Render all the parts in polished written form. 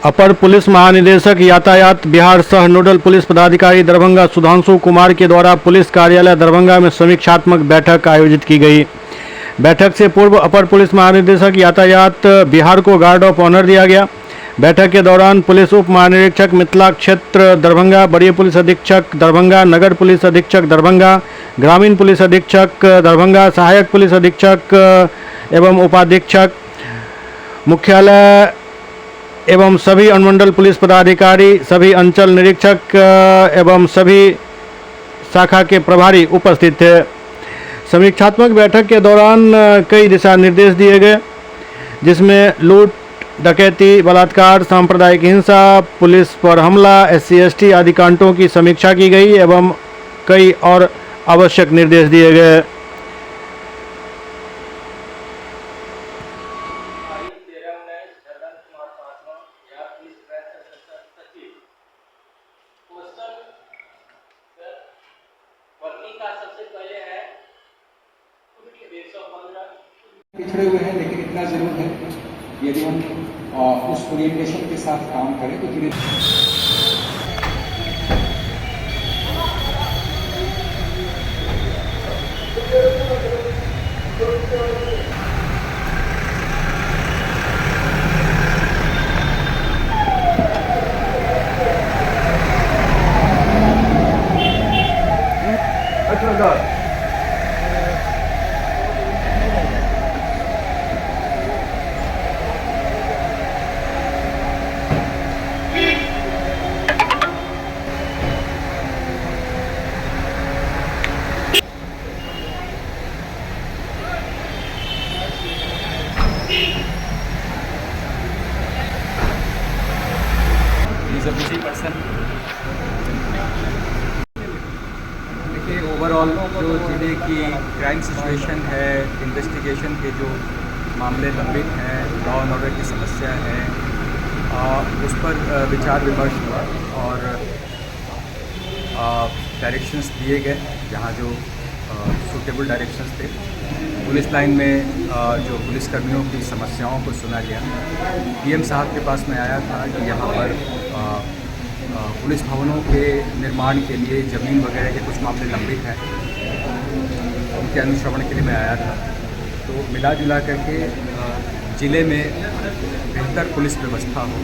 अपर police महानिदेशक यातायात बिहार सह नोडल पुलिस पदाधिकारी दरभंगा सुधांशु कुमार के द्वारा पुलिस कार्यालय दरभंगा में समीक्षात्मक बैठक आयोजित की गई। बैठक से पूर्व अपर पुलिस महानिदेशक यातायात बिहार को गार्ड ऑफ ऑनर दिया गया। बैठक के दौरान पुलिस उप महानिरीक्षक मिथिला क्षेत्र दरभंगा, वरीय पुलिस अधीक्षक दरभंगा, नगर पुलिस अधीक्षक दरभंगा, ग्रामीण पुलिस अधीक्षक दरभंगा, सहायक पुलिस अधीक्षक एवं उपाधीक्षक, मुख्यालय एवं सभी अनुमंडल पुलिस पदाधिकारी, सभी अंचल निरीक्षक एवं सभी शाखा के प्रभारी उपस्थित थे। समीक्षात्मक बैठक के दौरान कई दिशा निर्देश दिए गए, जिसमें लूट, डकैती, बलात्कार, सांप्रदायिक हिंसा, पुलिस पर हमला, SC/ST आदि कांडों की समीक्षा की गई एवं कई और आवश्यक निर्देश दिए गए। पिछड़े हुए हैं, लेकिन इतना जरूर है यदि हम उस ओरिएंटेशन के साथ काम करें तो धीरे देखिए, ओवरऑल जो ज़िले की क्राइम सिचुएशन है, इन्वेस्टिगेशन के जो मामले लंबित हैं, लॉ एंड ऑर्डर की समस्या है, उस पर विचार विमर्श हुआ और डायरेक्शंस दिए गए जहाँ जो सूटेबल डायरेक्शंस थे। पुलिस लाइन में जो पुलिसकर्मियों की समस्याओं को सुना गया। PM साहब के पास में आया था कि यहाँ पर पुलिस भवनों के निर्माण के लिए ज़मीन वगैरह के कुछ मामले लंबित हैं, उनके अनुश्रवण के लिए मैं आया था। तो मिला जुला करके ज़िले में बेहतर पुलिस व्यवस्था हो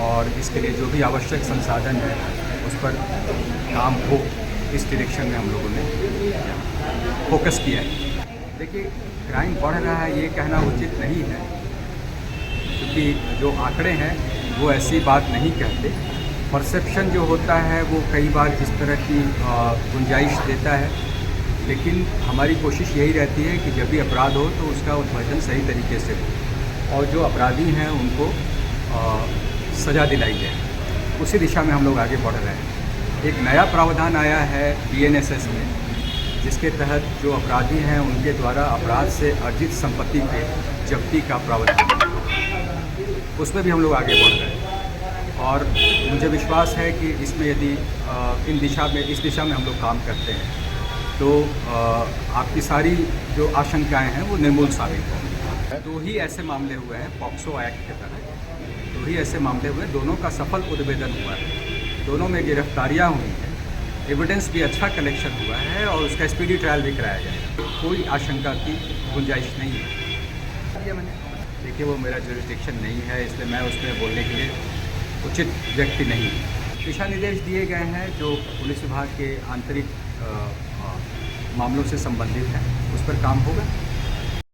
और इसके लिए जो भी आवश्यक संसाधन है उस पर काम हो, इस डायरेक्शन में हम लोगों ने फोकस किया है। देखिए, क्राइम बढ़ रहा है ये कहना उचित नहीं है, क्योंकि जो आंकड़े हैं वो ऐसी बात नहीं कहते। परसेप्शन जो होता है वो कई बार इस तरह की गुंजाइश देता है, लेकिन हमारी कोशिश यही रहती है कि जब भी अपराध हो तो उसका उद्भवन सही तरीके से हो और जो अपराधी हैं उनको सज़ा दिलाई जाए। उसी दिशा में हम लोग आगे बढ़ रहे हैं। एक नया प्रावधान आया है BNSS में, जिसके तहत जो अपराधी हैं उनके द्वारा अपराध से अर्जित संपत्ति के जब्ती का प्रावधान, उसमें भी हम लोग आगे बढ़ रहे हैं। और मुझे विश्वास है कि इसमें यदि इस दिशा में हम लोग काम करते हैं तो आपकी सारी जो आशंकाएं हैं वो निर्मूल साबित होंगी। 2 ही ऐसे मामले हुए हैं पॉक्सो एक्ट के तहत, 2 ही ऐसे मामले हुए, दोनों का सफल उद्भेदन हुआ है, दोनों में गिरफ्तारियां हुई हैं, एविडेंस भी अच्छा कलेक्शन हुआ है और उसका स्पीडी ट्रायल भी कराया जाएगा। कोई आशंका की गुंजाइश नहीं है। देखिए, वो मेरा जुरिस्डिक्शन नहीं है, इसलिए मैं उसमें बोलने के लिए उचित व्यक्ति नहीं। दिशा निर्देश दिए गए हैं जो पुलिस विभाग के आंतरिक मामलों से संबंधित हैं, उस पर काम होगा।